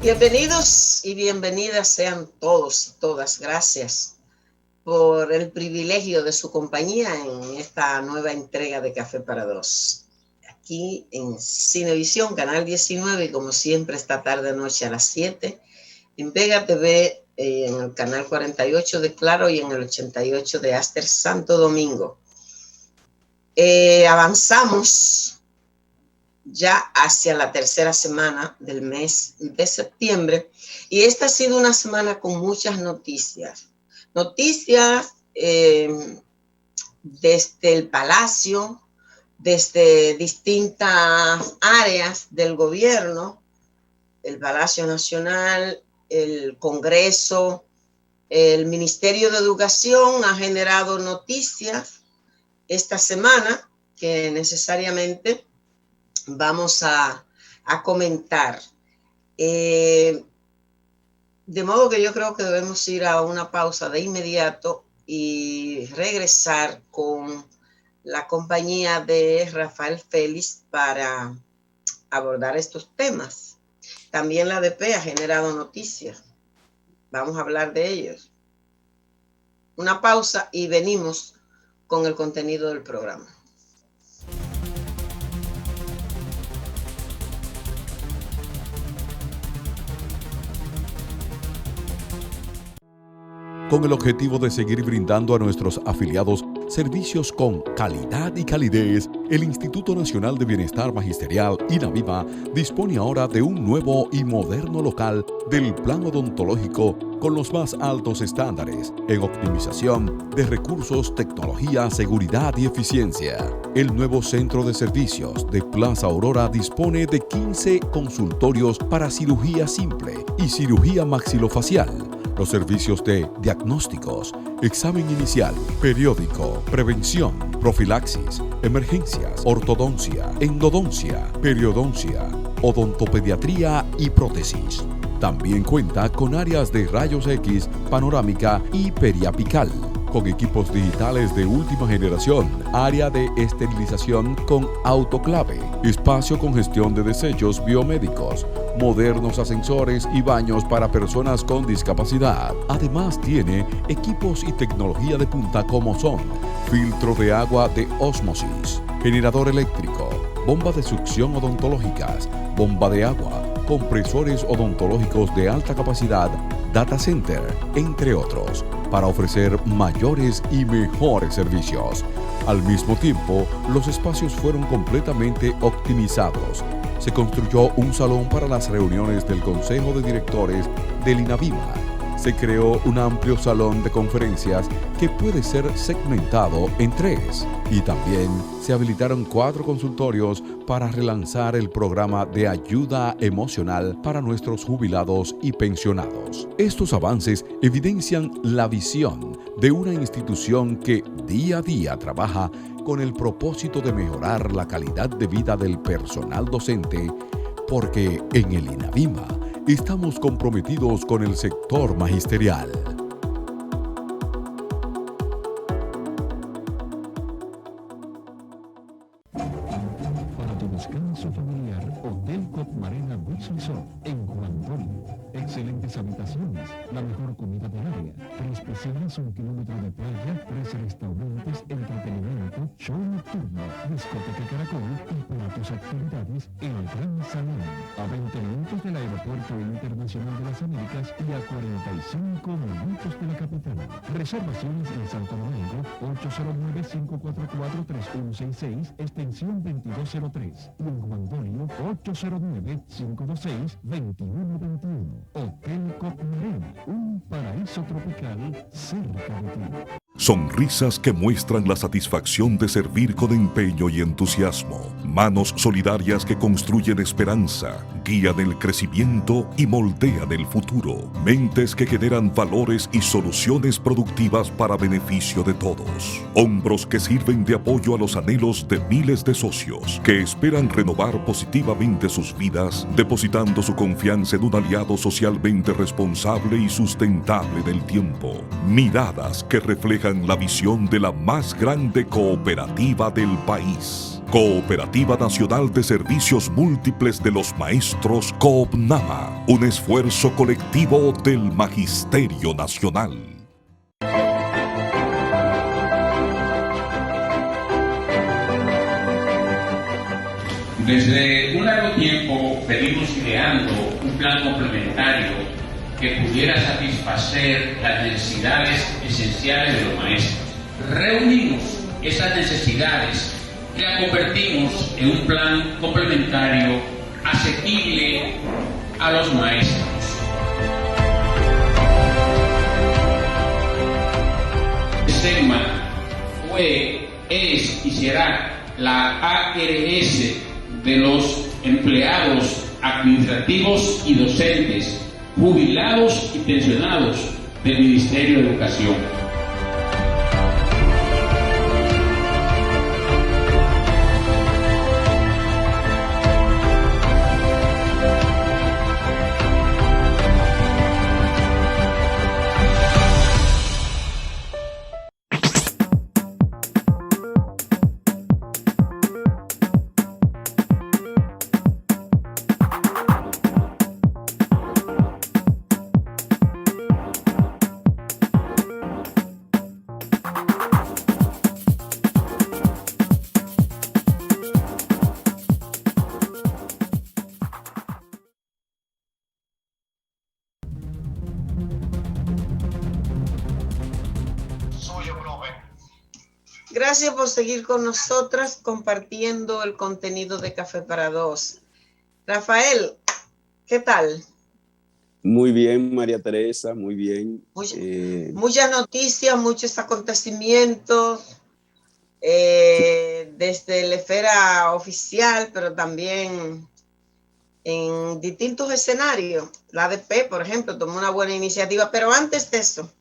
Bienvenidos y bienvenidas sean todos y todas. Gracias por el privilegio de su compañía en esta nueva entrega de Café para Dos. Aquí en Cinevisión, Canal 19, y como siempre esta tarde-noche a las 7, en Vega TV, en el Canal 48 de Claro y en el 88 de Aster Santo Domingo. Avanzamos ya hacia la tercera semana del mes de septiembre, y esta ha sido una semana con muchas noticias. Noticias desde el Palacio, desde distintas áreas del gobierno, el Palacio Nacional, el Congreso, el Ministerio de Educación ha generado noticias esta semana que necesariamente vamos a comentar. De modo que yo creo que debemos ir a una pausa de inmediato y regresar con la compañía de Rafael Félix para abordar estos temas. También la ADP ha generado noticias. Vamos a hablar de ellos. Una pausa y venimos con el contenido del programa. Con el objetivo de seguir brindando a nuestros afiliados servicios con calidad y calidez, el Instituto Nacional de Bienestar Magisterial, INAVIMA, dispone ahora de un nuevo y moderno local del plan odontológico con los más altos estándares en optimización de recursos, tecnología, seguridad y eficiencia. El nuevo centro de servicios de Plaza Aurora dispone de 15 consultorios para cirugía simple y cirugía maxilofacial. Los servicios de diagnósticos, examen inicial, periódico, prevención, profilaxis, emergencias, ortodoncia, endodoncia, periodoncia, odontopediatría y prótesis. También cuenta con áreas de rayos X, panorámica y periapical, con equipos digitales de última generación, área de esterilización con autoclave, espacio con gestión de desechos biomédicos, modernos ascensores y baños para personas con discapacidad. Además tiene equipos y tecnología de punta como son filtro de agua de ósmosis, generador eléctrico, bomba de succión odontológicas, bomba de agua, compresores odontológicos de alta capacidad, data center, entre otros, para ofrecer mayores y mejores servicios. Al mismo tiempo, los espacios fueron completamente optimizados. Se construyó un salón para las reuniones del Consejo de Directores del INAVIMA. Se creó un amplio salón de conferencias que puede ser segmentado en 3. Y también se habilitaron 4 consultorios para relanzar el programa de ayuda emocional para nuestros jubilados y pensionados. Estos avances evidencian la visión de una institución que día a día trabaja con el propósito de mejorar la calidad de vida del personal docente, porque en el INAVIMA estamos comprometidos con el sector magisterial. Para tu descanso familiar, Hotel Copmarena Beach Resort en Juan Dolio. Excelentes habitaciones, la mejor comida del área, 3 piscinas, 1 kilómetro de playa, 3 restaurantes, entretenimiento, show nocturno, discoteca Caracol y para tus actividades, el Gran Salón. A 20 minutos del Aeropuerto Internacional de las Américas y a 45 minutos de la capital. Reservaciones en Santo Domingo, 809-544-3166, extensión 2203. Y en Juan Dolio, 809-526-2121. Hotel Copmarena, un paraíso tropical cerca de ti. Sonrisas que muestran la satisfacción de servir con empeño y entusiasmo. Manos solidarias que construyen esperanza, guían el crecimiento y moldean el futuro. Mentes que generan valores y soluciones productivas para beneficio de todos. Hombros que sirven de apoyo a los anhelos de miles de socios que esperan renovar positivamente sus vidas, depositando su confianza en un aliado socialmente responsable y sustentable del tiempo. Miradas que reflejan la visión de la más grande cooperativa del país. Cooperativa Nacional de Servicios Múltiples de los Maestros COOPNAMA, un esfuerzo colectivo del Magisterio Nacional. Desde un largo tiempo venimos ideando un plan complementario que pudiera satisfacer las necesidades esenciales de los maestros. Reunimos esas necesidades y las convertimos en un plan complementario asequible a los maestros. SEGMA fue, es y será la ARS de los empleados administrativos y docentes, jubilados y pensionados del Ministerio de Educación. Gracias por seguir con nosotras compartiendo el contenido de Café para Dos. Rafael, ¿qué tal? Muy bien, María Teresa, muy bien. Muchas noticias, muchos acontecimientos desde la esfera oficial, pero también en distintos escenarios. La ADP, por ejemplo, tomó una buena iniciativa, pero antes de eso,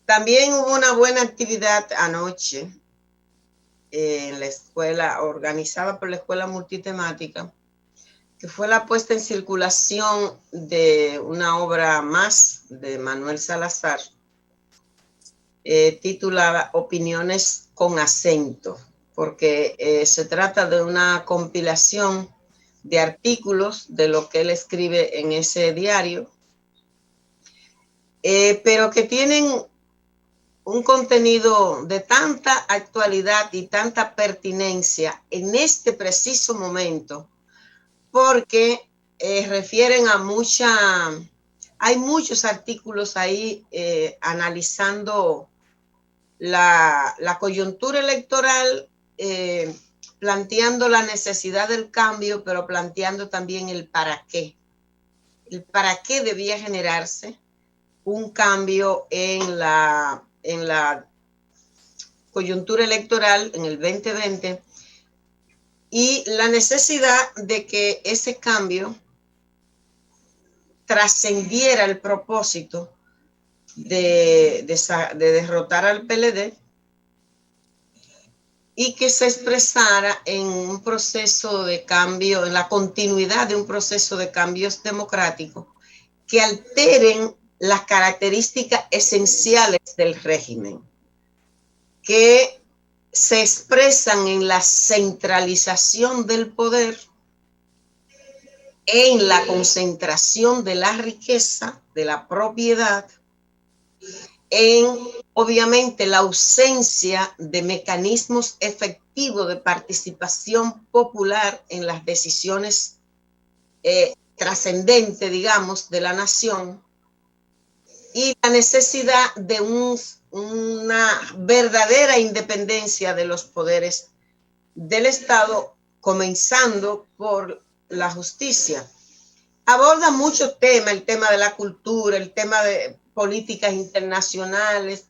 también hubo una buena actividad anoche en la escuela, organizada por la Escuela Multitemática, que fue la puesta en circulación de una obra más de Manuel Salazar, titulada Opiniones con acento, porque se trata de una compilación de artículos de lo que él escribe en ese diario, pero que tienen un contenido de tanta actualidad y tanta pertinencia en este preciso momento, porque refieren a hay muchos artículos ahí analizando la coyuntura electoral, planteando la necesidad del cambio, pero planteando también el para qué debía generarse un cambio en la coyuntura electoral en el 2020 y la necesidad de que ese cambio trascendiera el propósito de derrotar al PLD y que se expresara en un proceso de cambio, en la continuidad de un proceso de cambios democráticos que alteren las características esenciales del régimen, que se expresan en la centralización del poder, en la concentración de la riqueza, de la propiedad, en obviamente la ausencia de mecanismos efectivos de participación popular en las decisiones trascendentes, digamos, de la nación, y la necesidad de una verdadera independencia de los poderes del Estado, comenzando por la justicia. Aborda muchos temas, el tema de la cultura, el tema de políticas internacionales,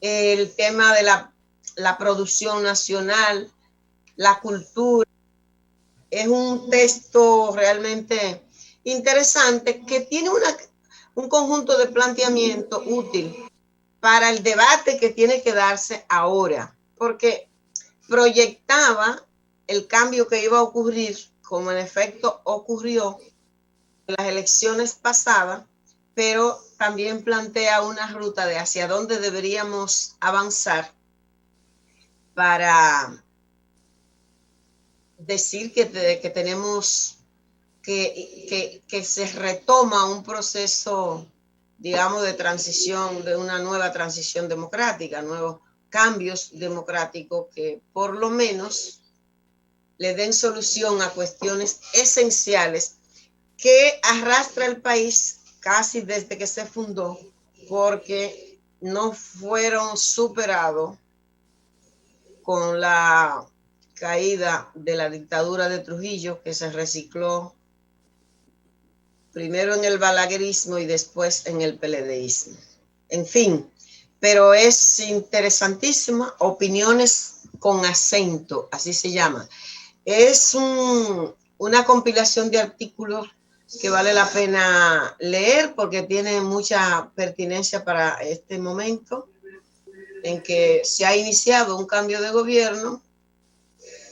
el tema de la producción nacional, la cultura. Es un texto realmente interesante que tiene un conjunto de planteamientos útil para el debate que tiene que darse ahora, porque proyectaba el cambio que iba a ocurrir, como en efecto ocurrió en las elecciones pasadas, pero también plantea una ruta de hacia dónde deberíamos avanzar para decir que tenemos que se retoma un proceso, digamos, de transición, de una nueva transición democrática, nuevos cambios democráticos que por lo menos le den solución a cuestiones esenciales que arrastra el país casi desde que se fundó, porque no fueron superados con la caída de la dictadura de Trujillo, que se recicló primero en el balaguerismo y después en el PLDismo. En fin, pero es interesantísima. Opiniones con acento, así se llama. Es una compilación de artículos que vale la pena leer porque tiene mucha pertinencia para este momento en que se ha iniciado un cambio de gobierno,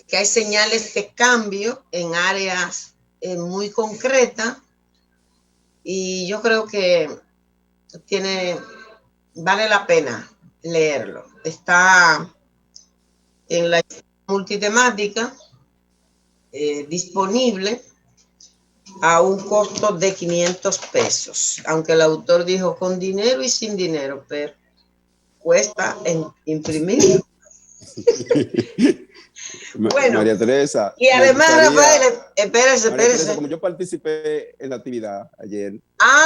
que hay señales de cambio en áreas muy concretas, y yo creo que vale la pena leerlo. Está en la multitemática, disponible a un costo de 500 pesos, aunque el autor dijo con dinero y sin dinero, pero cuesta imprimir. Bueno, María Teresa. y además, Rafael, espérese. Teresa, como yo participé en la actividad ayer.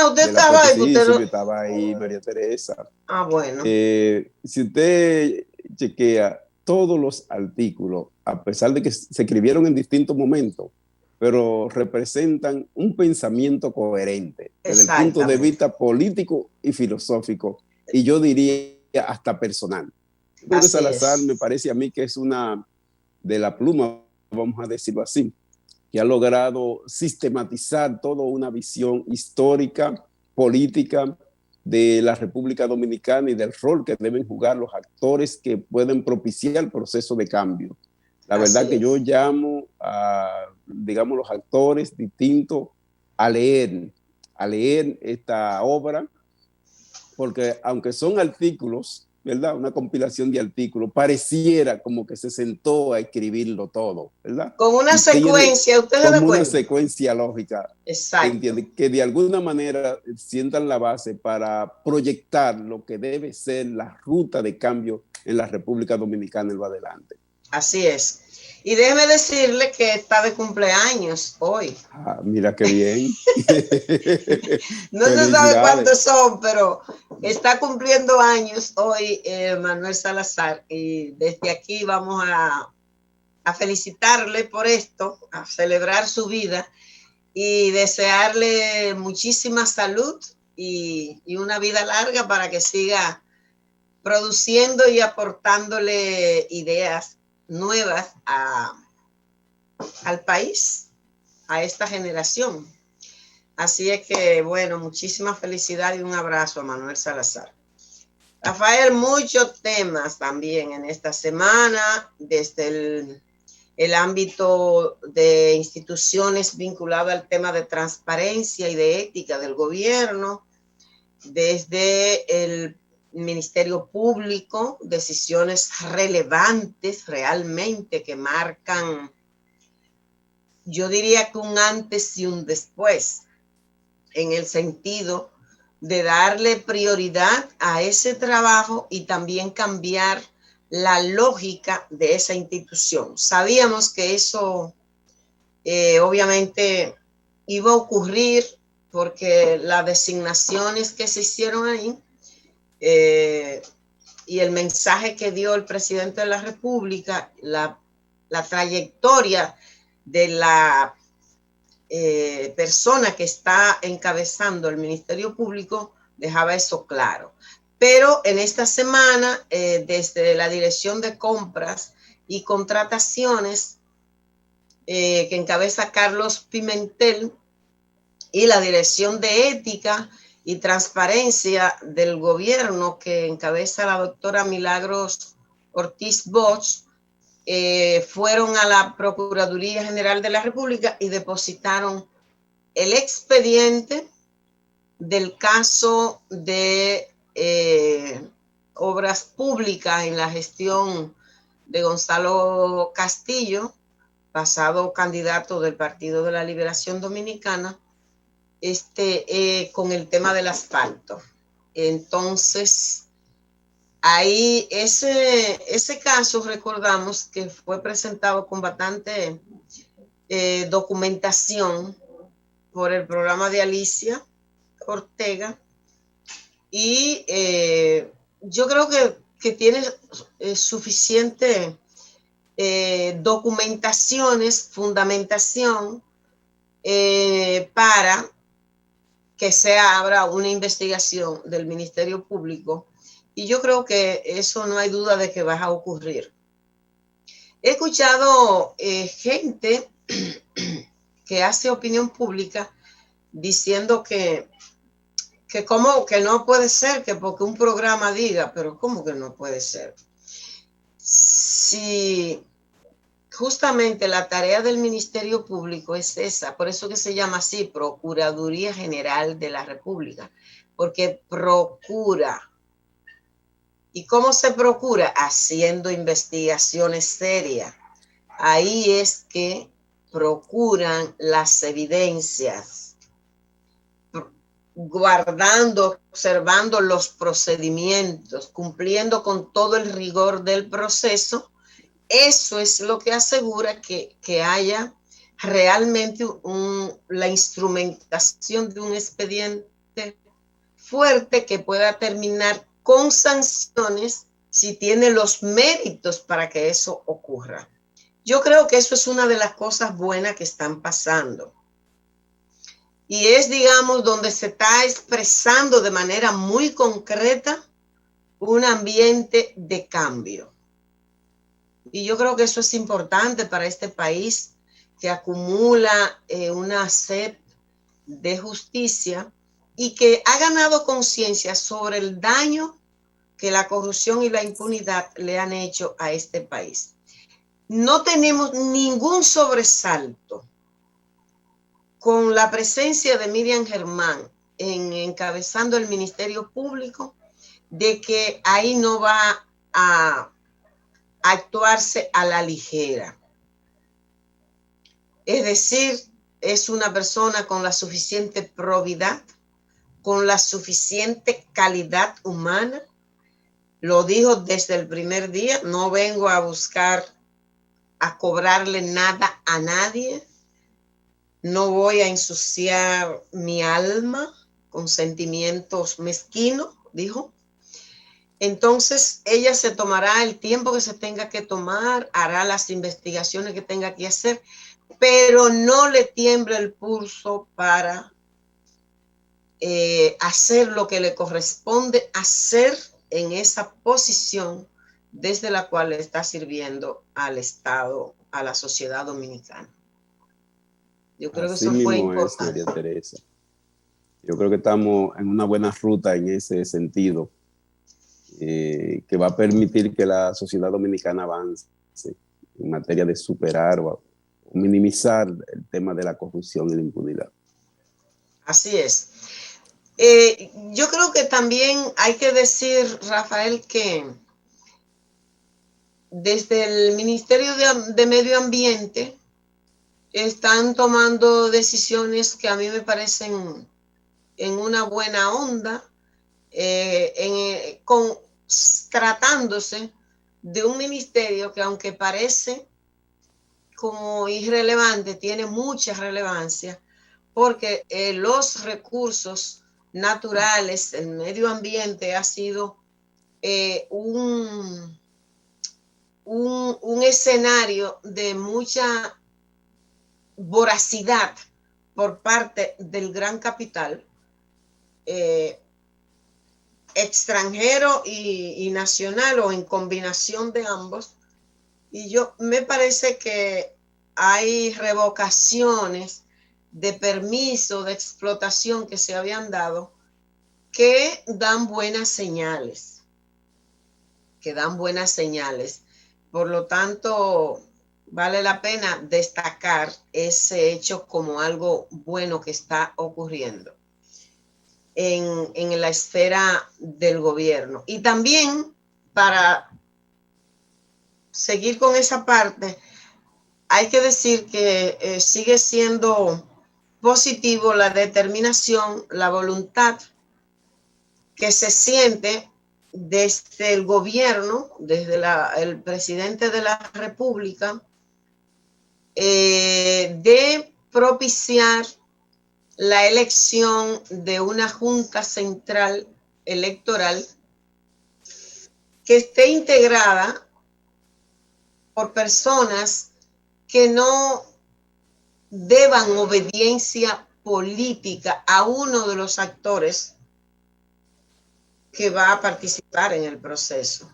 Usted estaba ahí. Yo estaba ahí, María Teresa. Bueno. Si usted chequea todos los artículos, a pesar de que se escribieron en distintos momentos, pero representan un pensamiento coherente desde el punto de vista político y filosófico, y yo diría hasta personal. De Salazar me parece a mí que es una de la pluma, vamos a decirlo así, que ha logrado sistematizar toda una visión histórica, política de la República Dominicana y del rol que deben jugar los actores que pueden propiciar el proceso de cambio. La verdad que yo llamo a, digamos, los actores distintos a leer esta obra, porque aunque son artículos, ¿verdad? Una compilación de artículos, pareciera como que se sentó a escribirlo todo, ¿verdad? Con una secuencia, ¿usted se da cuenta? Con una secuencia lógica. Exacto. ¿Entiende? Que de alguna manera sientan la base para proyectar lo que debe ser la ruta de cambio en la República Dominicana en lo adelante. Así es. Y déjeme decirle que está de cumpleaños hoy. Mira qué bien. No se sabe cuántos son, pero está cumpliendo años hoy Manuel Salazar. Y desde aquí vamos a felicitarle por esto, a celebrar su vida y desearle muchísima salud y una vida larga para que siga produciendo y aportándole ideas nuevas al país, a esta generación. Así es que, bueno, muchísima felicidad y un abrazo a Manuel Salazar. Rafael, muchos temas también en esta semana, desde el ámbito de instituciones vinculadas al tema de transparencia y de ética del gobierno, desde el Ministerio Público, decisiones relevantes realmente que marcan, yo diría que un antes y un después, en el sentido de darle prioridad a ese trabajo y también cambiar la lógica de esa institución. Sabíamos que eso obviamente iba a ocurrir porque las designaciones que se hicieron ahí y el mensaje que dio el presidente de la República, la trayectoria de la persona que está encabezando el Ministerio Público dejaba eso claro. Pero en esta semana, desde la Dirección de Compras y Contrataciones, que encabeza Carlos Pimentel, y la Dirección de Ética y Transparencia del Gobierno, que encabeza la doctora Milagros Ortiz Bosch, fueron a la Procuraduría General de la República y depositaron el expediente del caso de obras públicas en la gestión de Gonzalo Castillo, pasado candidato del Partido de la Liberación Dominicana, con el tema del asfalto. Entonces, ahí ese caso recordamos que fue presentado con bastante documentación por el programa de Alicia Ortega, y yo creo que tiene suficiente documentaciones, fundamentación para que se abra una investigación del Ministerio Público, y yo creo que eso no hay duda de que va a ocurrir. He escuchado gente que hace opinión pública diciendo que como que no puede ser, que porque un programa diga, pero ¿cómo que no puede ser? Si justamente la tarea del Ministerio Público es esa, por eso que se llama así, Procuraduría General de la República, porque procura. ¿Y cómo se procura? Haciendo investigaciones serias. Ahí es que procuran las evidencias, guardando, observando los procedimientos, cumpliendo con todo el rigor del proceso. Eso es lo que asegura que haya realmente la instrumentación de un expediente fuerte que pueda terminar con sanciones si tiene los méritos para que eso ocurra. Yo creo que eso es una de las cosas buenas que están pasando. Y es, digamos, donde se está expresando de manera muy concreta un ambiente de cambio. Y yo creo que eso es importante para este país que acumula una sed de justicia y que ha ganado conciencia sobre el daño que la corrupción y la impunidad le han hecho a este país. No tenemos ningún sobresalto con la presencia de Miriam Germán encabezando el Ministerio Público, de que ahí no va a actuarse a la ligera. Es decir, es una persona con la suficiente probidad, con la suficiente calidad humana. Lo dijo desde el primer día: no vengo a buscar a cobrarle nada a nadie, no voy a ensuciar mi alma con sentimientos mezquinos, dijo. Entonces ella se tomará el tiempo que se tenga que tomar, hará las investigaciones que tenga que hacer, pero no le tiembla el pulso para hacer lo que le corresponde hacer en esa posición desde la cual le está sirviendo al Estado, a la sociedad dominicana. Yo creo que eso fue importante. María Teresa. Yo creo que estamos en una buena ruta en ese sentido, que va a permitir que la sociedad dominicana avance en materia de superar o minimizar el tema de la corrupción y la impunidad. Así es. Yo creo que también hay que decir, Rafael, que desde el Ministerio de Medio Ambiente están tomando decisiones que a mí me parecen en una buena onda, tratándose de un ministerio que, aunque parece como irrelevante, tiene mucha relevancia, porque los recursos naturales, el medio ambiente ha sido un escenario de mucha voracidad por parte del gran capital extranjero y nacional, o en combinación de ambos. Y me parece que hay revocaciones de permiso de explotación que se habían dado que dan buenas señales. Por lo tanto, vale la pena destacar ese hecho como algo bueno que está ocurriendo en la esfera del gobierno. Y también, para seguir con esa parte, hay que decir que sigue siendo positivo la determinación, la voluntad que se siente desde el gobierno, desde el presidente de la República, de propiciar la elección de una Junta Central Electoral que esté integrada por personas que no deban obediencia política a uno de los actores que va a participar en el proceso.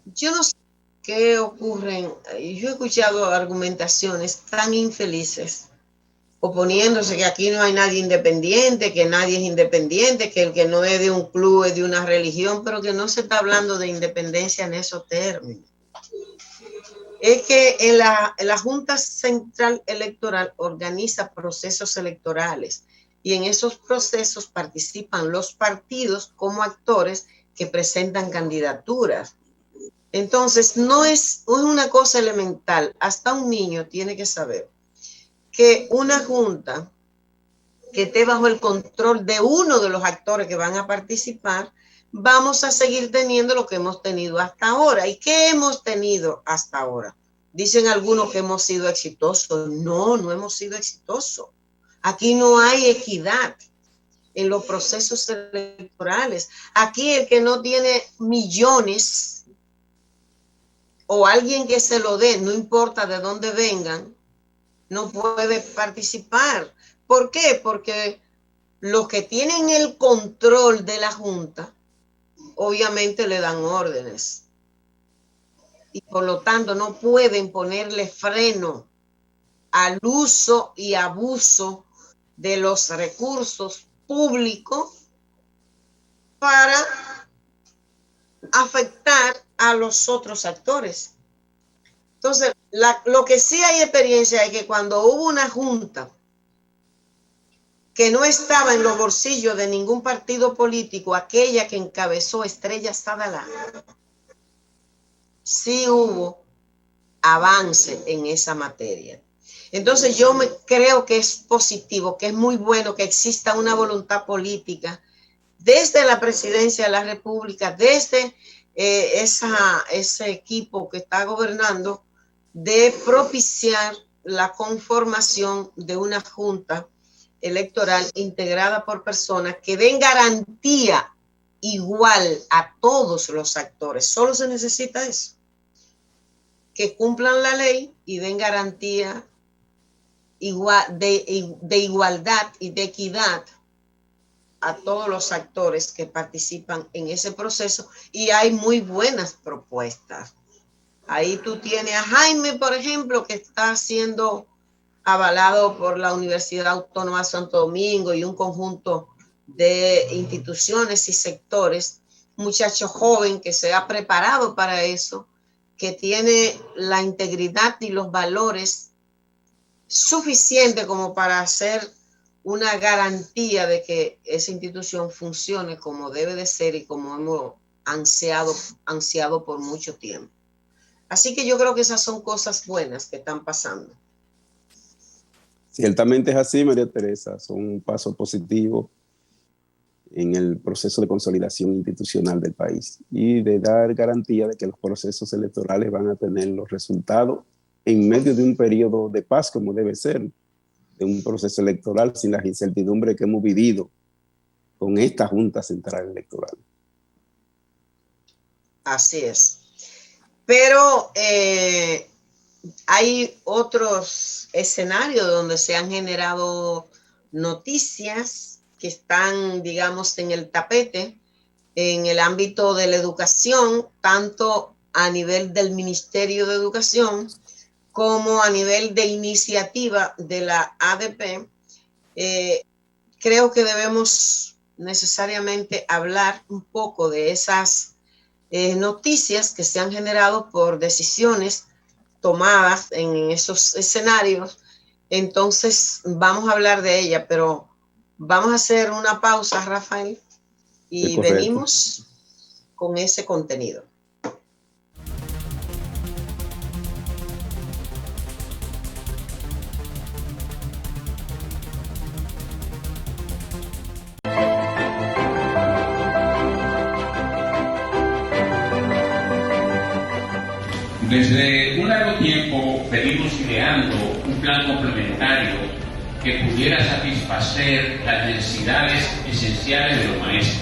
Yo no sé qué ocurren. Yo he escuchado argumentaciones tan infelices oponiéndose que aquí no hay nadie independiente, que nadie es independiente, que el que no es de un club es de una religión, pero que no se está hablando de independencia en esos términos. Es que en la Junta Central Electoral organiza procesos electorales y en esos procesos participan los partidos como actores que presentan candidaturas. Entonces, no es una cosa elemental. Hasta un niño tiene que saber que una junta que esté bajo el control de uno de los actores que van a participar, vamos a seguir teniendo lo que hemos tenido hasta ahora. ¿Y qué hemos tenido hasta ahora? Dicen algunos que hemos sido exitosos. No, no hemos sido exitosos. Aquí no hay equidad en los procesos electorales. Aquí el que no tiene millones o alguien que se lo dé, no importa de dónde vengan, no puede participar. ¿Por qué? Porque los que tienen el control de la Junta, obviamente le dan órdenes. Y por lo tanto no pueden ponerle freno al uso y abuso de los recursos públicos para afectar a los otros actores. Entonces, lo que sí hay experiencia es que cuando hubo una junta que no estaba en los bolsillos de ningún partido político, aquella que encabezó Estrella Sadalá, sí hubo avance en esa materia. Entonces yo creo que es positivo, que es muy bueno que exista una voluntad política desde la presidencia de la República, desde ese equipo que está gobernando, de propiciar la conformación de una junta electoral integrada por personas que den garantía igual a todos los actores. Solo se necesita eso, que cumplan la ley y den garantía igual, de igualdad y de equidad a todos los actores que participan en ese proceso. Y hay muy buenas propuestas. Ahí tú tienes a Jaime, por ejemplo, que está siendo avalado por la Universidad Autónoma de Santo Domingo y un conjunto de instituciones y sectores. Un muchacho joven que se ha preparado para eso, que tiene la integridad y los valores suficientes como para hacer una garantía de que esa institución funcione como debe de ser y como hemos ansiado por mucho tiempo. Así que yo creo que esas son cosas buenas que están pasando. Ciertamente es así, María Teresa. Son un paso positivo en el proceso de consolidación institucional del país y de dar garantía de que los procesos electorales van a tener los resultados en medio de un periodo de paz, como debe ser, de un proceso electoral sin las incertidumbres que hemos vivido con esta Junta Central Electoral. Así es. Pero hay otros escenarios donde se han generado noticias que están, digamos, en el tapete, en el ámbito de la educación, tanto a nivel del Ministerio de Educación como a nivel de iniciativa de la ADP. Creo que debemos necesariamente hablar un poco de esas noticias que se han generado por decisiones tomadas en esos escenarios. Entonces vamos a hablar de ella, pero vamos a hacer una pausa, Rafael, y venimos con ese contenido. Desde un largo tiempo venimos ideando un plan complementario que pudiera satisfacer las necesidades esenciales de los maestros.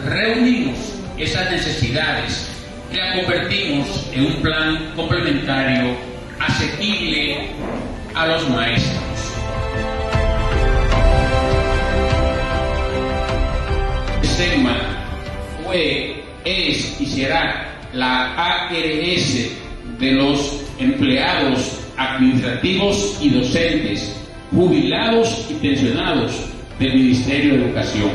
Reunimos esas necesidades y las convertimos en un plan complementario asequible a los maestros. SEGMA fue, es y será la ARS de los empleados administrativos y docentes, jubilados y pensionados del Ministerio de Educación.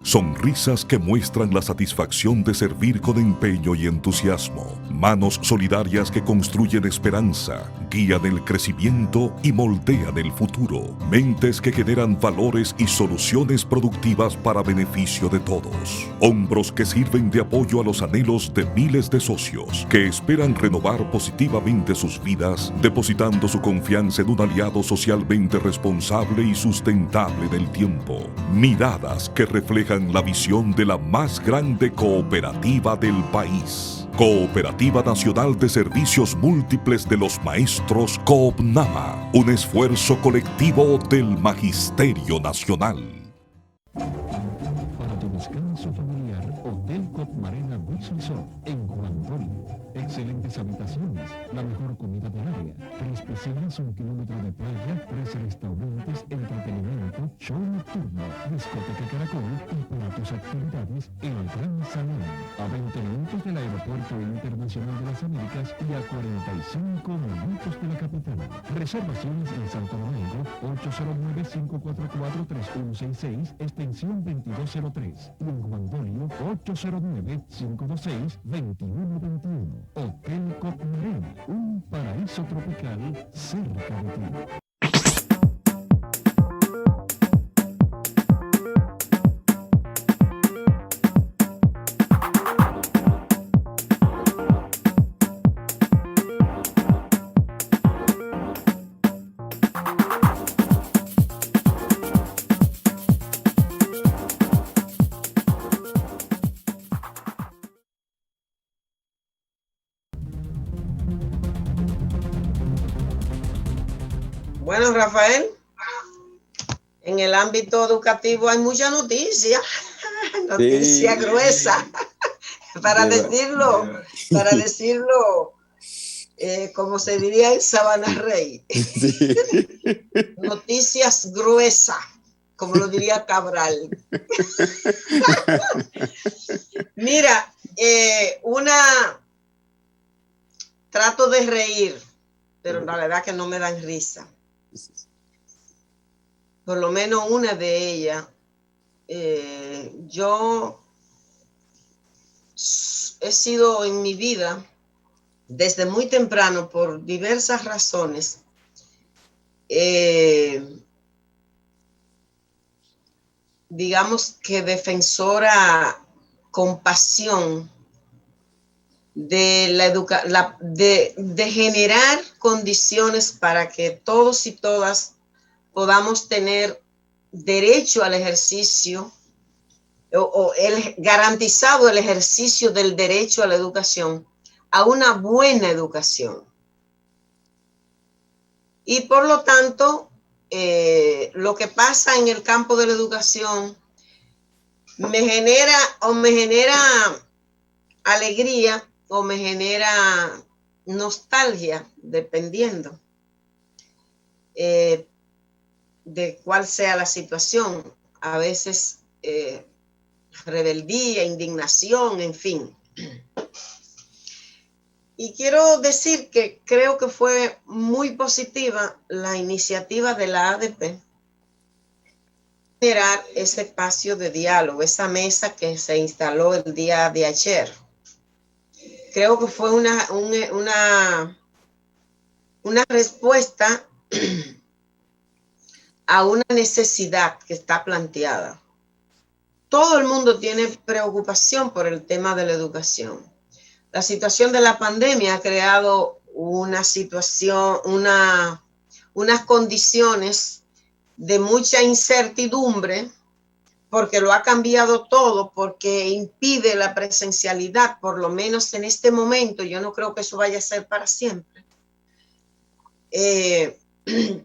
Sonrisas que muestran la satisfacción de servir con empeño y entusiasmo. Manos solidarias que construyen esperanza, guían el crecimiento y moldean el futuro. Mentes que generan valores y soluciones productivas para beneficio de todos. Hombros que sirven de apoyo a los anhelos de miles de socios que esperan renovar positivamente sus vidas, depositando su confianza en un aliado socialmente responsable y sustentable en el tiempo. Miradas que reflejan la visión de la más grande cooperativa del país. Cooperativa Nacional de Servicios Múltiples de los Maestros, COOPNAMA, un esfuerzo colectivo del Magisterio Nacional. Para tu descanso familiar, Hotel Cop Marina Beach Resort en Juan Dolly. Excelentes habitaciones, la mejor comida del área, 3 piscinas, 1 kilómetro de playa, 3 restaurantes, entretenimiento, show nocturno, discoteca Caracol y para tus actividades, el Gran Salón. A 20 minutos del Aeropuerto Internacional de las Américas y a 45 minutos de la capital. Reservaciones en Santo Domingo, 809-544-3166, extensión 2203. Y en Juan Dolio, 809-526-2121. Hotel Cop Marina, un paraíso tropical cerca de ti. Bueno, Rafael, en el ámbito educativo hay mucha noticia, noticia gruesa, para decirlo, como se diría en Sabana Rey, noticias gruesas, como lo diría Cabral. Mira, trato de reír, pero la verdad que no me dan risa. Por lo menos una de ellas, yo he sido en mi vida, desde muy temprano, por diversas razones, digamos que defensora con pasión de generar condiciones para que todos y todas podamos tener derecho al ejercicio garantizado el ejercicio del derecho a la educación, a una buena educación. Y por lo tanto, lo que pasa en el campo de la educación me genera alegría o me genera nostalgia, dependiendo de cuál sea la situación. A veces rebeldía, indignación, en fin. Y quiero decir que creo que fue muy positiva la iniciativa de la ADP generar ese espacio de diálogo, esa mesa que se instaló el día de ayer. Creo que fue una respuesta a una necesidad que está planteada. Todo el mundo tiene preocupación por el tema de la educación. La situación de la pandemia ha creado una situación, unas condiciones de mucha incertidumbre, porque lo ha cambiado todo, porque impide la presencialidad, por lo menos en este momento. Yo no creo que eso vaya a ser para siempre.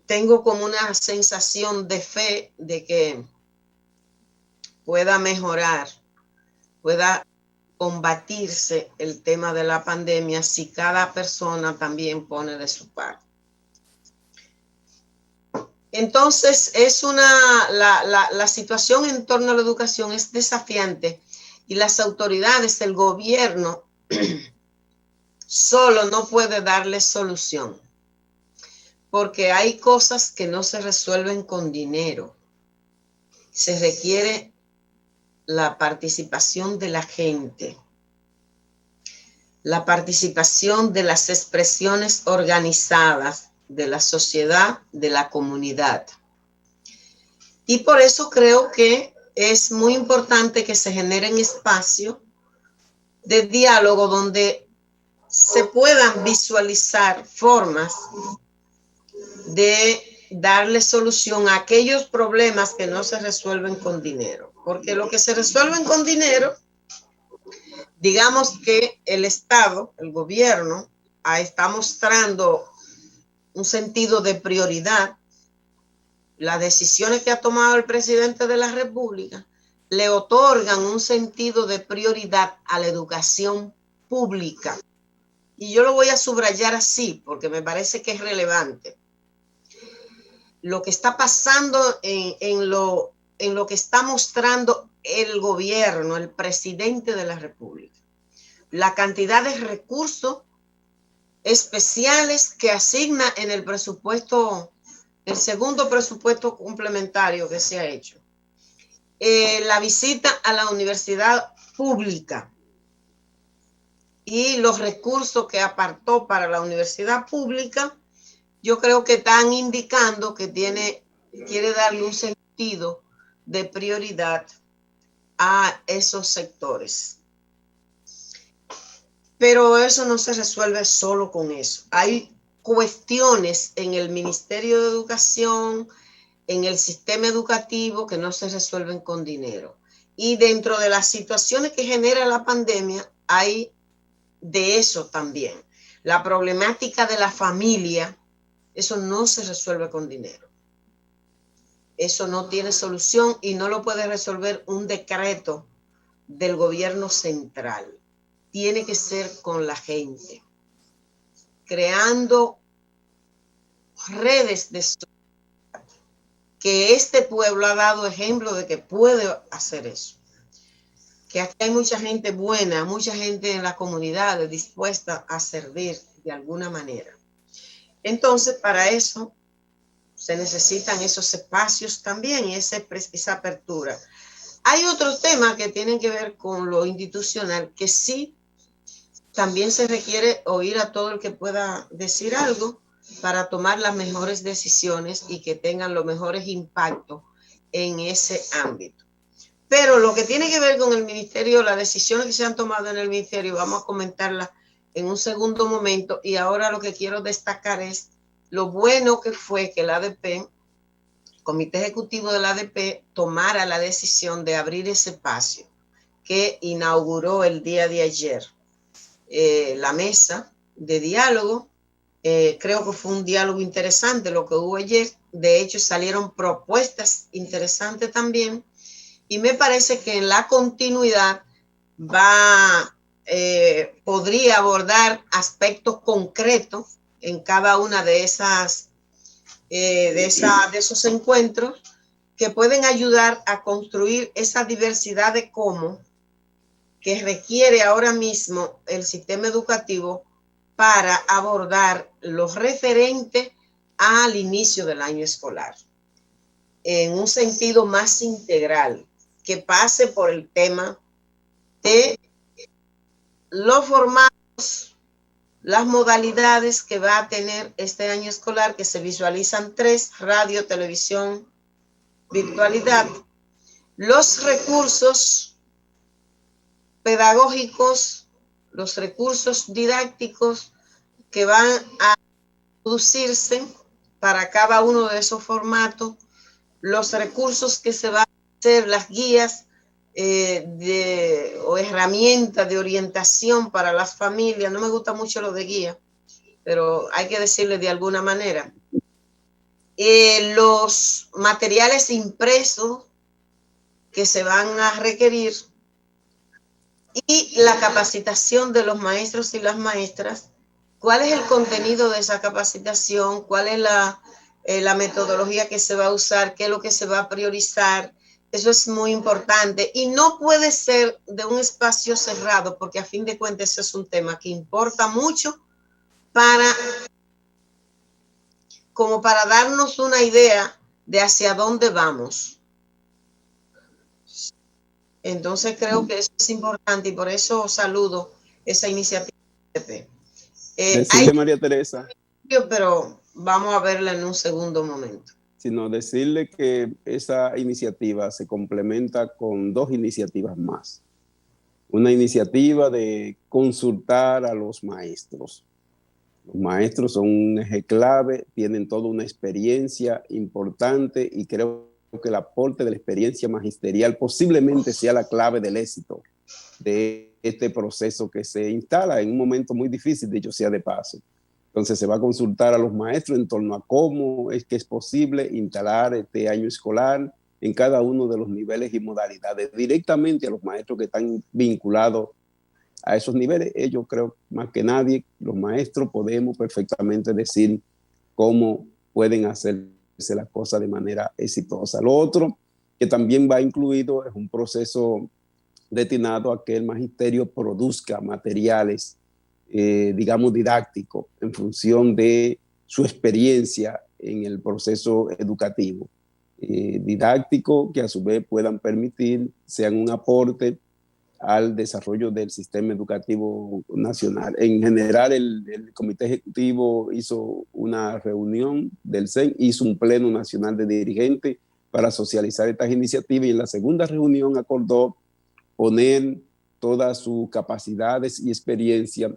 Tengo como una sensación de fe de que pueda mejorar, pueda combatirse el tema de la pandemia si cada persona también pone de su parte. Entonces, la situación en torno a la educación es desafiante y las autoridades, el gobierno, solo no puede darle solución, porque hay cosas que no se resuelven con dinero. Se requiere la participación de la gente, la participación de las expresiones organizadas de la sociedad, de la comunidad. Y por eso creo que es muy importante que se generen espacios de diálogo donde se puedan visualizar formas de darle solución a aquellos problemas que no se resuelven con dinero. Porque lo que se resuelven con dinero, digamos que el Estado, el gobierno, está mostrando un sentido de prioridad. Las decisiones que ha tomado el presidente de la República le otorgan un sentido de prioridad a la educación pública. Y yo lo voy a subrayar así porque me parece que es relevante. Lo que está pasando en lo que está mostrando el gobierno, el presidente de la República, la cantidad de recursos especiales que asigna en el presupuesto, el segundo presupuesto complementario que se ha hecho, la visita a la universidad pública y los recursos que apartó para la universidad pública, yo creo que están indicando que quiere darle un sentido de prioridad a esos sectores. Pero eso no se resuelve solo con eso. Hay cuestiones en el Ministerio de Educación, en el sistema educativo, que no se resuelven con dinero. Y dentro de las situaciones que genera la pandemia, hay de eso también. La problemática de la familia, eso no se resuelve con dinero. Eso no tiene solución y no lo puede resolver un decreto del gobierno central. Tiene que ser con la gente, creando redes de solidaridad, que este pueblo ha dado ejemplo de que puede hacer eso. Que aquí hay mucha gente buena, mucha gente en la comunidad dispuesta a servir de alguna manera. Entonces, para eso se necesitan esos espacios también y esa apertura. Hay otros temas que tienen que ver con lo institucional, que sí, también se requiere oír a todo el que pueda decir algo para tomar las mejores decisiones y que tengan los mejores impactos en ese ámbito. Pero lo que tiene que ver con el ministerio, las decisiones que se han tomado en el ministerio, vamos a comentarlas en un segundo momento. Y ahora lo que quiero destacar es lo bueno que fue que el ADP, el Comité Ejecutivo del ADP, tomara la decisión de abrir ese espacio que inauguró el día de ayer. La mesa de diálogo, creo que fue un diálogo interesante lo que hubo ayer. De hecho, salieron propuestas interesantes también. Y me parece que en la continuidad podría abordar aspectos concretos en cada una de esos encuentros que pueden ayudar a construir esa diversidad de cómo que requiere ahora mismo el sistema educativo para abordar los referentes al inicio del año escolar en un sentido más integral, que pase por el tema de los formatos, las modalidades que va a tener este año escolar, que se visualizan 3: radio, televisión, virtualidad, los recursos pedagógicos los recursos didácticos que van a producirse para cada uno de esos formatos, los recursos que se van a hacer, las guías o herramientas de orientación para las familias. No me gusta mucho lo de guía, pero hay que decirle de alguna manera. Los materiales impresos que se van a requerir y la capacitación de los maestros y las maestras. ¿Cuál es el contenido de esa capacitación? ¿Cuál es la metodología que se va a usar? ¿Qué es lo que se va a priorizar? Eso es muy importante y no puede ser de un espacio cerrado, porque a fin de cuentas eso es un tema que importa mucho como para darnos una idea de hacia dónde vamos. Entonces creo que eso es importante y por eso saludo esa iniciativa. Decirle, María Teresa, pero vamos a verla en un segundo momento. Sino decirle que esa iniciativa se complementa con dos iniciativas más. Una iniciativa de consultar a los maestros. Los maestros son un eje clave, tienen toda una experiencia importante y creo que el aporte de la experiencia magisterial posiblemente sea la clave del éxito de este proceso que se instala en un momento muy difícil, dicho sea de paso. Entonces se va a consultar a los maestros en torno a cómo es que es posible instalar este año escolar en cada uno de los niveles y modalidades, directamente a los maestros que están vinculados a esos niveles. Ellos, creo, más que nadie, los maestros, podemos perfectamente decir cómo pueden hacerse las cosas de manera exitosa. Lo otro que también va incluido es un proceso destinado a que el magisterio produzca materiales, digamos, didácticos en función de su experiencia en el proceso educativo. Didáctico que a su vez puedan permitir, sean un aporte al desarrollo del sistema educativo nacional. En general, el Comité Ejecutivo hizo una reunión del CEN, hizo un pleno nacional de dirigentes para socializar estas iniciativas y en la segunda reunión acordó poner todas sus capacidades y experiencia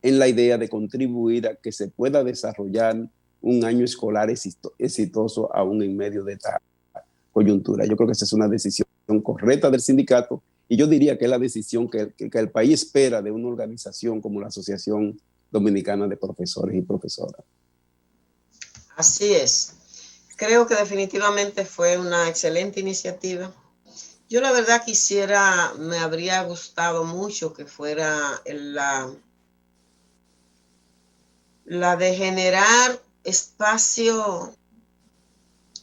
en la idea de contribuir a que se pueda desarrollar un año escolar exitoso aún en medio de esta coyuntura. Yo creo que esa es una decisión correcta del sindicato y yo diría que es la decisión que el país espera de una organización como la Asociación Dominicana de Profesores y Profesoras. Así es. Creo que definitivamente fue una excelente iniciativa. Yo la verdad me habría gustado mucho que fuera la de generar espacio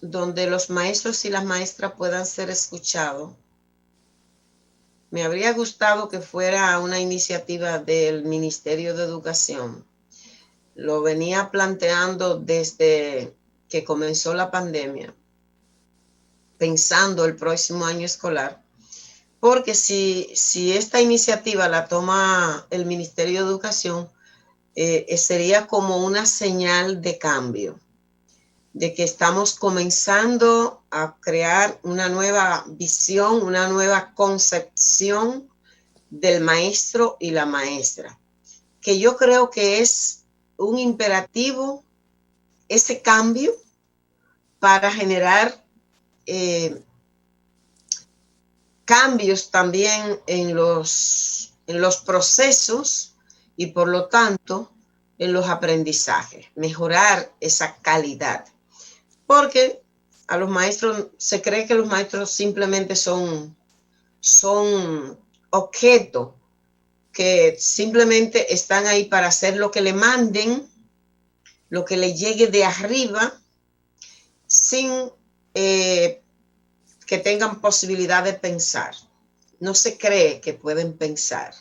donde los maestros y las maestras puedan ser escuchados. Me habría gustado que fuera una iniciativa del Ministerio de Educación. Lo venía planteando desde que comenzó la pandemia, pensando el próximo año escolar, porque si esta iniciativa la toma el Ministerio de Educación, sería como una señal de cambio, de que estamos comenzando a crear una nueva visión, una nueva concepción del maestro y la maestra, que yo creo que es un imperativo ese cambio para generar cambios también en los procesos y por lo tanto en los aprendizajes, mejorar esa calidad. Porque a los maestros se cree que los maestros simplemente son objetos que simplemente están ahí para hacer lo que le manden, lo que le llegue de arriba, sin que tengan posibilidad de pensar. No se cree que pueden pensar,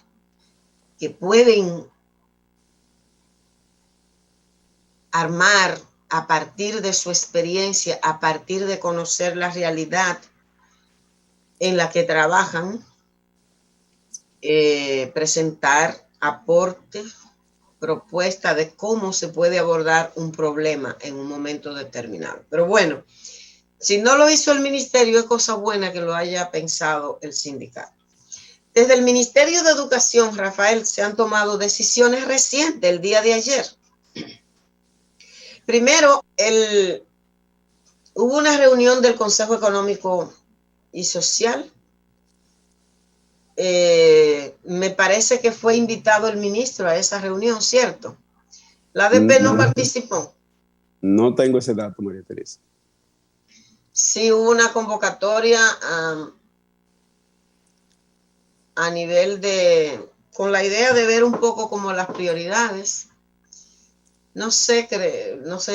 que pueden armar a partir de su experiencia, a partir de conocer la realidad en la que trabajan, presentar aportes, propuestas de cómo se puede abordar un problema en un momento determinado. Pero bueno, si no lo hizo el ministerio, es cosa buena que lo haya pensado el sindicato. Desde el Ministerio de Educación, Rafael, se han tomado decisiones recientes el día de ayer. Primero, hubo una reunión del Consejo Económico y Social. Me parece que fue invitado el ministro a esa reunión, ¿cierto? La ADP no participó. No tengo ese dato, María Teresa. Sí, hubo una convocatoria a nivel con la idea de ver un poco como las prioridades. No sé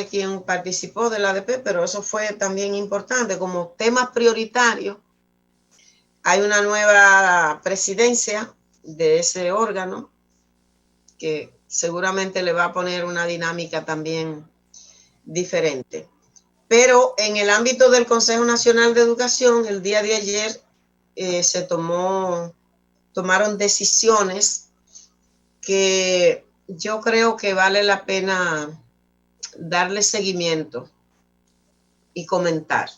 quién participó de la ADP, pero eso fue también importante como temas prioritarios. Hay una nueva presidencia de ese órgano que seguramente le va a poner una dinámica también diferente. Pero en el ámbito del Consejo Nacional de Educación, el día de ayer se tomaron decisiones que yo creo que vale la pena darle seguimiento y comentar.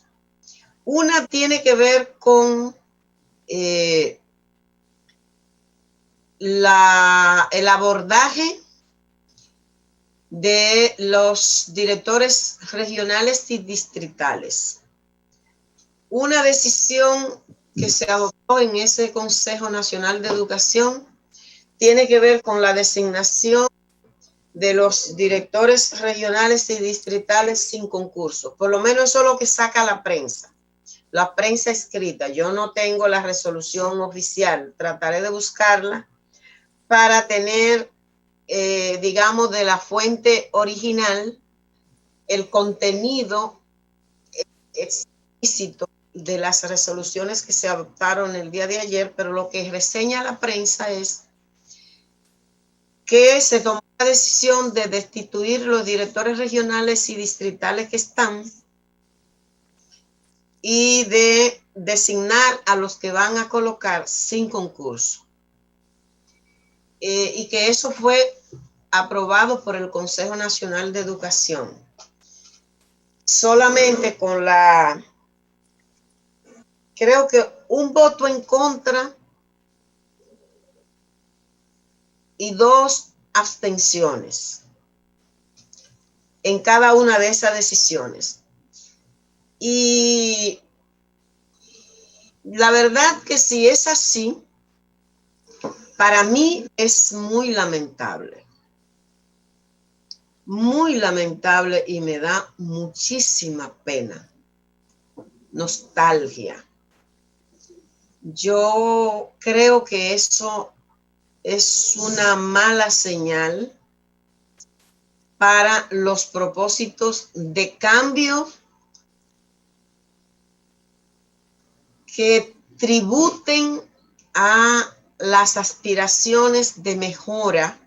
Una tiene que ver con el abordaje de los directores regionales y distritales. Una decisión que se adoptó en ese Consejo Nacional de Educación tiene que ver con la designación de los directores regionales y distritales sin concurso. Por lo menos eso es lo que saca la prensa escrita. Yo no tengo la resolución oficial, trataré de buscarla para tener, digamos, de la fuente original el contenido explícito de las resoluciones que se adoptaron el día de ayer, pero lo que reseña la prensa es que se tomó la decisión de destituir los directores regionales y distritales que están y de designar a los que van a colocar sin concurso. Y que eso fue aprobado por el Consejo Nacional de Educación. Solamente con creo que un voto en contra y 2 abstenciones en cada una de esas decisiones. Y la verdad que si es así, para mí es muy lamentable y me da muchísima pena, nostalgia. Yo creo que eso es una mala señal para los propósitos de cambio que tributen a las aspiraciones de mejora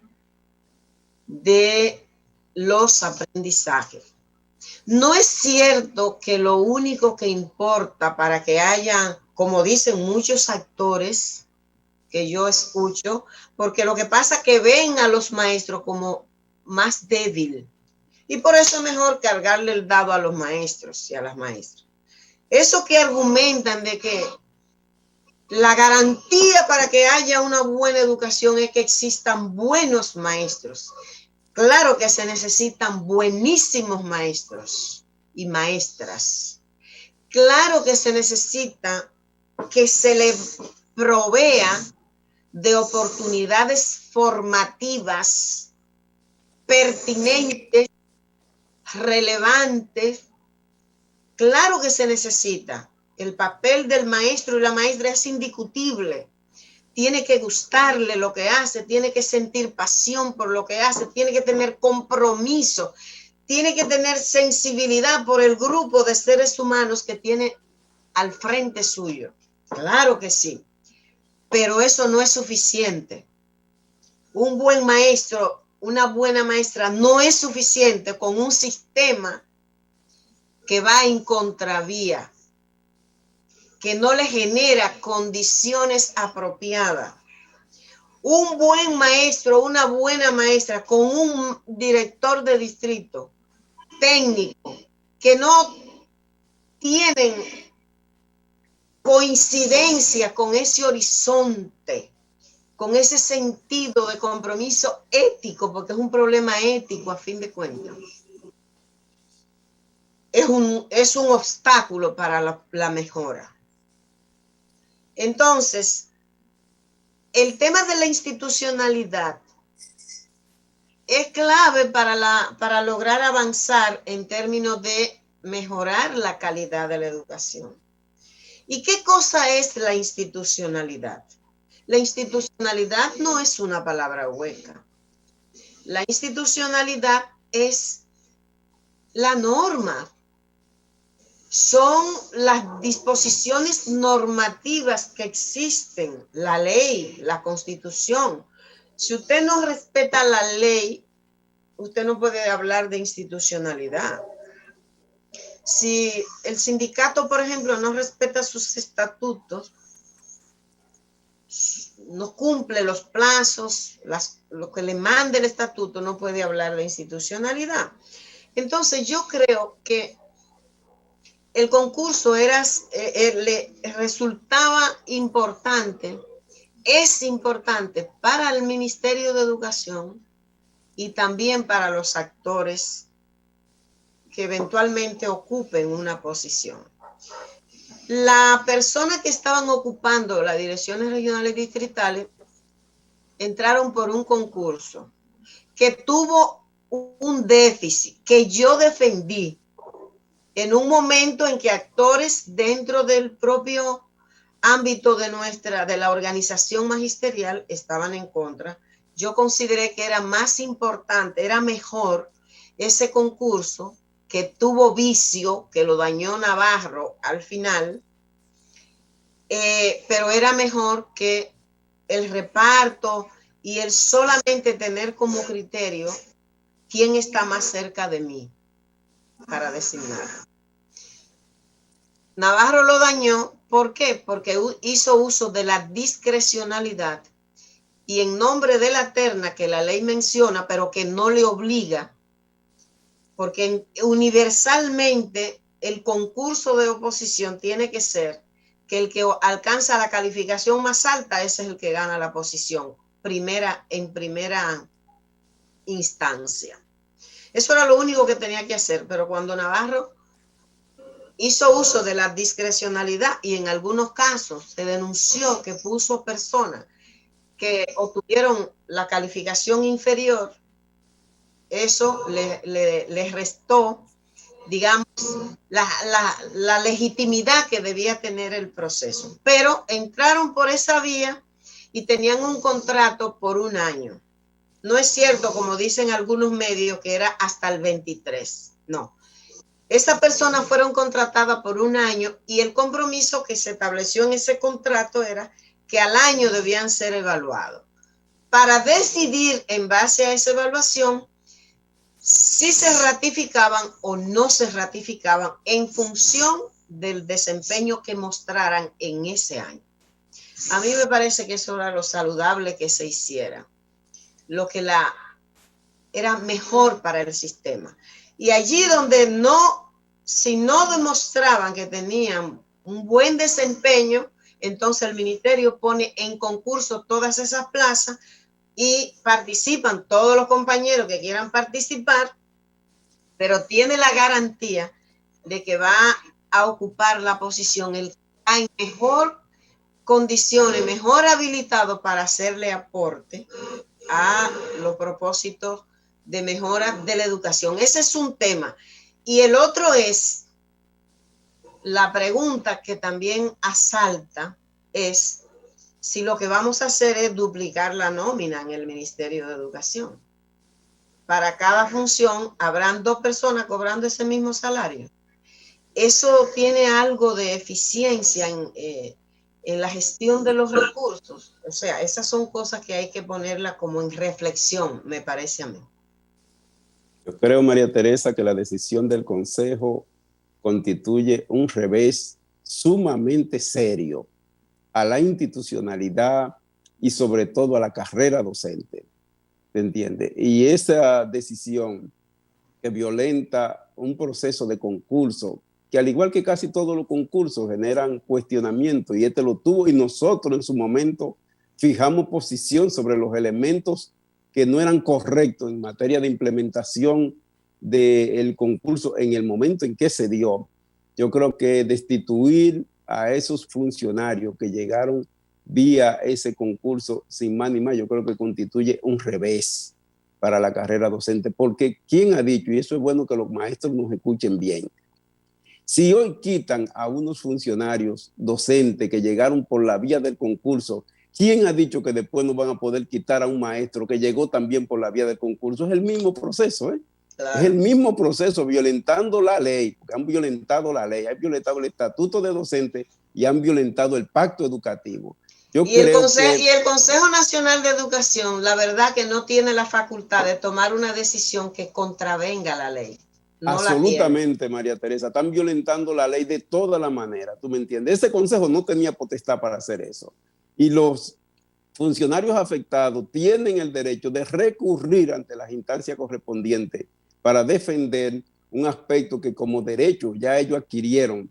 de los aprendizajes. No es cierto que lo único que importa para que haya, como dicen muchos actores que yo escucho, porque lo que pasa es que ven a los maestros como más débil y por eso es mejor cargarle el dado a los maestros y a las maestras. Eso que argumentan de que la garantía para que haya una buena educación es que existan buenos maestros. Claro que se necesitan buenísimos maestros y maestras. Claro que se necesita que se le provea de oportunidades formativas pertinentes, relevantes. Claro que se necesita. El papel del maestro y la maestra es indiscutible. Tiene que gustarle lo que hace, tiene que sentir pasión por lo que hace, tiene que tener compromiso, tiene que tener sensibilidad por el grupo de seres humanos que tiene al frente suyo. Claro que sí, pero eso no es suficiente. Un buen maestro, una buena maestra no es suficiente con un sistema que va en contravía, que no le genera condiciones apropiadas. Un buen maestro, una buena maestra con un director de distrito técnico que no tienen coincidencia con ese horizonte, con ese sentido de compromiso ético, porque es un problema ético a fin de cuentas, es un obstáculo para la mejora. Entonces, el tema de la institucionalidad es clave para lograr avanzar en términos de mejorar la calidad de la educación. ¿Y qué cosa es la institucionalidad? La institucionalidad no es una palabra hueca. La institucionalidad es la norma. Son las disposiciones normativas que existen, la ley, la Constitución. Si usted no respeta la ley, usted no puede hablar de institucionalidad. Si el sindicato, por ejemplo, no respeta sus estatutos, no cumple los plazos, lo que le manda el estatuto, no puede hablar de institucionalidad. Entonces, yo creo que el concurso le resultaba importante, es importante para el Ministerio de Educación y también para los actores que eventualmente ocupen una posición. La persona que estaban ocupando las direcciones regionales y distritales entraron por un concurso que tuvo un déficit que yo defendí en un momento en que actores dentro del propio ámbito de la organización magisterial estaban en contra. Yo consideré que era más importante, era mejor ese concurso que tuvo vicio, que lo dañó Navarro al final, pero era mejor que el reparto y el solamente tener como criterio quién está más cerca de mí para designar. Navarro lo dañó, ¿por qué? Porque hizo uso de la discrecionalidad y en nombre de la terna que la ley menciona, pero que no le obliga, porque universalmente el concurso de oposición tiene que ser que el que alcanza la calificación más alta, ese es el que gana la posición en primera instancia. Eso era lo único que tenía que hacer, pero cuando Navarro hizo uso de la discrecionalidad y en algunos casos se denunció que puso personas que obtuvieron la calificación inferior, eso le restó, digamos, la legitimidad que debía tener el proceso. Pero entraron por esa vía y tenían un contrato por un año. No es cierto, como dicen algunos medios, que era hasta el 23. No. Esas personas fueron contratadas por un año y el compromiso que se estableció en ese contrato era que al año debían ser evaluados. Para decidir en base a esa evaluación si se ratificaban o no se ratificaban en función del desempeño que mostraran en ese año. A mí me parece que eso era lo saludable que se hiciera, lo que era mejor para el sistema. Y allí donde si no demostraban que tenían un buen desempeño, entonces el ministerio pone en concurso todas esas plazas y participan todos los compañeros que quieran participar, pero tiene la garantía de que va a ocupar la posición el que está en mejor condiciones, mejor habilitado para hacerle aporte a los propósitos de mejora de la educación. Ese es un tema. Y el otro es la pregunta que también asalta, es si lo que vamos a hacer es duplicar la nómina en el Ministerio de Educación. Para cada función habrán 2 personas cobrando ese mismo salario. Eso tiene algo de eficiencia en la gestión de los recursos. O sea, esas son cosas que hay que ponerlas como en reflexión, me parece a mí. Yo creo, María Teresa, que la decisión del Consejo constituye un revés sumamente serio a la institucionalidad y sobre todo a la carrera docente. ¿Te entiende? Y esa decisión que violenta un proceso de concurso que al igual que casi todos los concursos generan cuestionamiento, y este lo tuvo, y nosotros en su momento fijamos posición sobre los elementos que no eran correctos en materia de implementación del concurso en el momento en que se dio. Yo creo que destituir a esos funcionarios que llegaron vía ese concurso sin más ni más, yo creo que constituye un revés para la carrera docente, porque ¿quién ha dicho? Y eso es bueno que los maestros nos escuchen bien. Si hoy quitan a unos funcionarios docentes que llegaron por la vía del concurso, ¿quién ha dicho que después no van a poder quitar a un maestro que llegó también por la vía del concurso? Es el mismo proceso, ¿eh? Claro. Es el mismo proceso, violentando la ley, porque han violentado la ley, han violentado el estatuto de docente y han violentado el pacto educativo. Y el Consejo Nacional de Educación, la verdad que no tiene la facultad de tomar una decisión que contravenga la ley. No absolutamente, María Teresa, están violentando la ley de toda la manera, ¿tú me entiendes? Ese consejo no tenía potestad para hacer eso. Y los funcionarios afectados tienen el derecho de recurrir ante las instancias correspondientes para defender un aspecto que como derecho ya ellos adquirieron,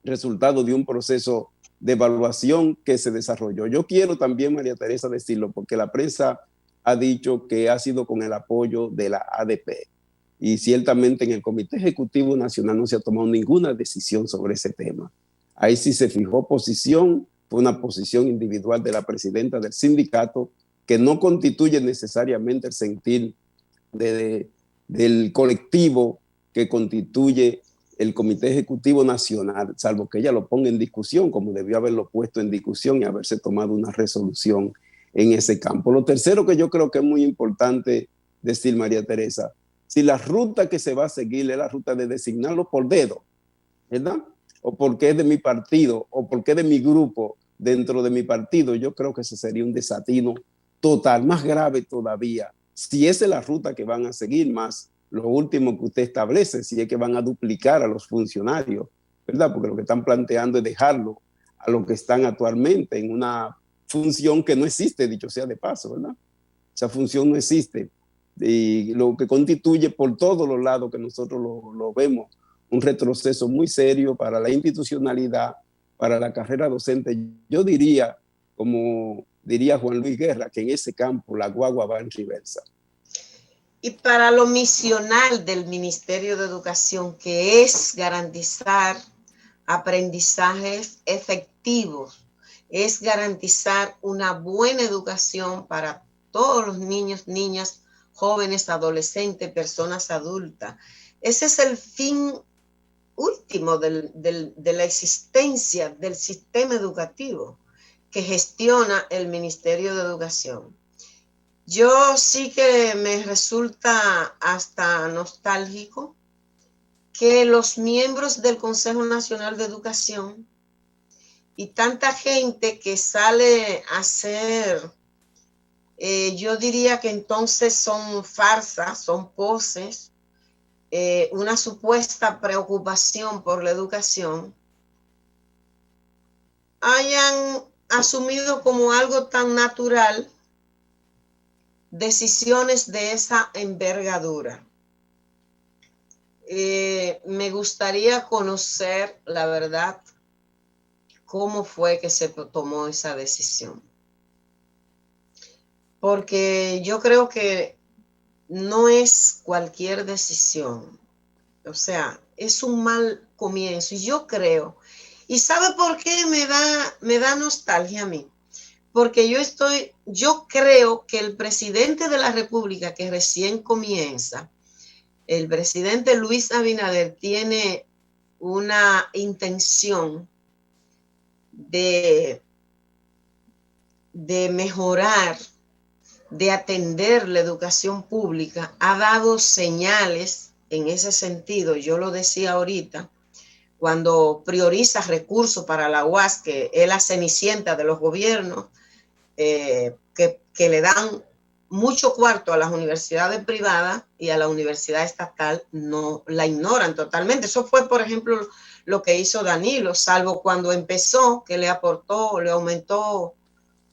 resultado de un proceso de evaluación que se desarrolló. Yo quiero también, María Teresa, decirlo, porque la prensa ha dicho que ha sido con el apoyo de la ADP. Y ciertamente en el Comité Ejecutivo Nacional no se ha tomado ninguna decisión sobre ese tema. Ahí sí se fijó posición, fue una posición individual de la presidenta del sindicato, que no constituye necesariamente el sentir del colectivo que constituye el Comité Ejecutivo Nacional, salvo que ella lo ponga en discusión, como debió haberlo puesto en discusión y haberse tomado una resolución en ese campo. Lo tercero que yo creo que es muy importante decir, María Teresa, si la ruta que se va a seguir es la ruta de designarlo por dedo, ¿verdad? O porque es de mi partido, o porque es de mi grupo dentro de mi partido, yo creo que ese sería un desatino total, más grave todavía. Si esa es la ruta que van a seguir, más lo último que usted establece, si es que van a duplicar a los funcionarios, ¿verdad? Porque lo que están planteando es dejarlo a los que están actualmente en una función que no existe, dicho sea de paso, ¿verdad? Esa función no existe. Y lo que constituye por todos los lados que nosotros lo vemos, un retroceso muy serio para la institucionalidad, para la carrera docente. Yo diría, como diría Juan Luis Guerra, que en ese campo la guagua va en reversa. Y para lo misional del Ministerio de Educación, que es garantizar aprendizajes efectivos, es garantizar una buena educación para todos los niños, niñas, jóvenes, adolescentes, personas adultas. Ese es el fin último de la existencia del sistema educativo que gestiona el Ministerio de Educación. Yo sí que me resulta hasta nostálgico que los miembros del Consejo Nacional de Educación y tanta gente que sale a hacer, yo diría que entonces son farsas, son poses, una supuesta preocupación por la educación, hayan asumido como algo tan natural decisiones de esa envergadura. Me gustaría conocer, la verdad, cómo fue que se tomó esa decisión. Porque yo creo que no es cualquier decisión. O sea, es un mal comienzo. Y yo creo, ¿y sabe por qué me da nostalgia a mí? Porque yo creo que el presidente de la República que recién comienza, el presidente Luis Abinader, tiene una intención de mejorar, de atender la educación pública. Ha dado señales en ese sentido. Yo lo decía ahorita, cuando prioriza recursos para la UAS, que es la cenicienta de los gobiernos, que le dan mucho cuarto a las universidades privadas y a la universidad estatal, no la ignoran totalmente. Eso fue, por ejemplo, lo que hizo Danilo, salvo cuando empezó, que le aportó, le aumentó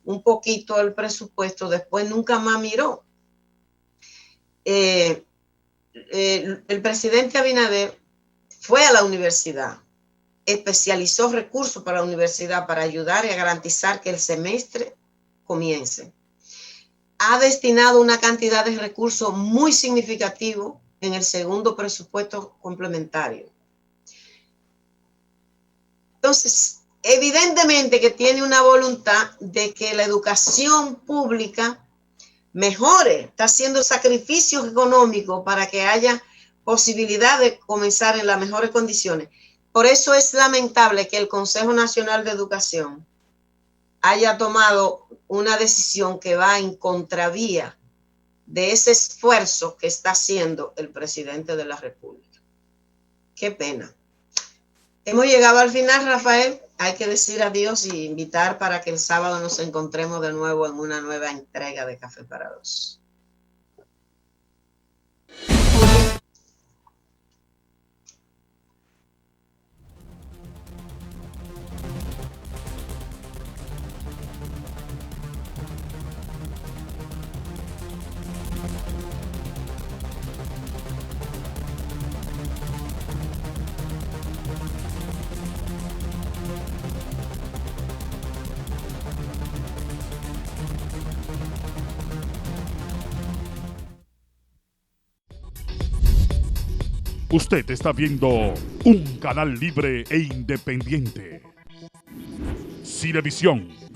un poquito el presupuesto, después nunca más miró. El presidente Abinader fue a la universidad, especializó recursos para la universidad para ayudar y a garantizar que el semestre comience. Ha destinado una cantidad de recursos muy significativo en el segundo presupuesto complementario. Entonces, evidentemente que tiene una voluntad de que la educación pública mejore, está haciendo sacrificios económicos para que haya posibilidad de comenzar en las mejores condiciones. Por eso es lamentable que el Consejo Nacional de Educación haya tomado una decisión que va en contravía de ese esfuerzo que está haciendo el presidente de la República. Qué pena. Hemos llegado al final, Rafael. Hay que decir adiós y invitar para que el sábado nos encontremos de nuevo en una nueva entrega de Café para Dos. Usted está viendo un canal libre e independiente. Cinevisión.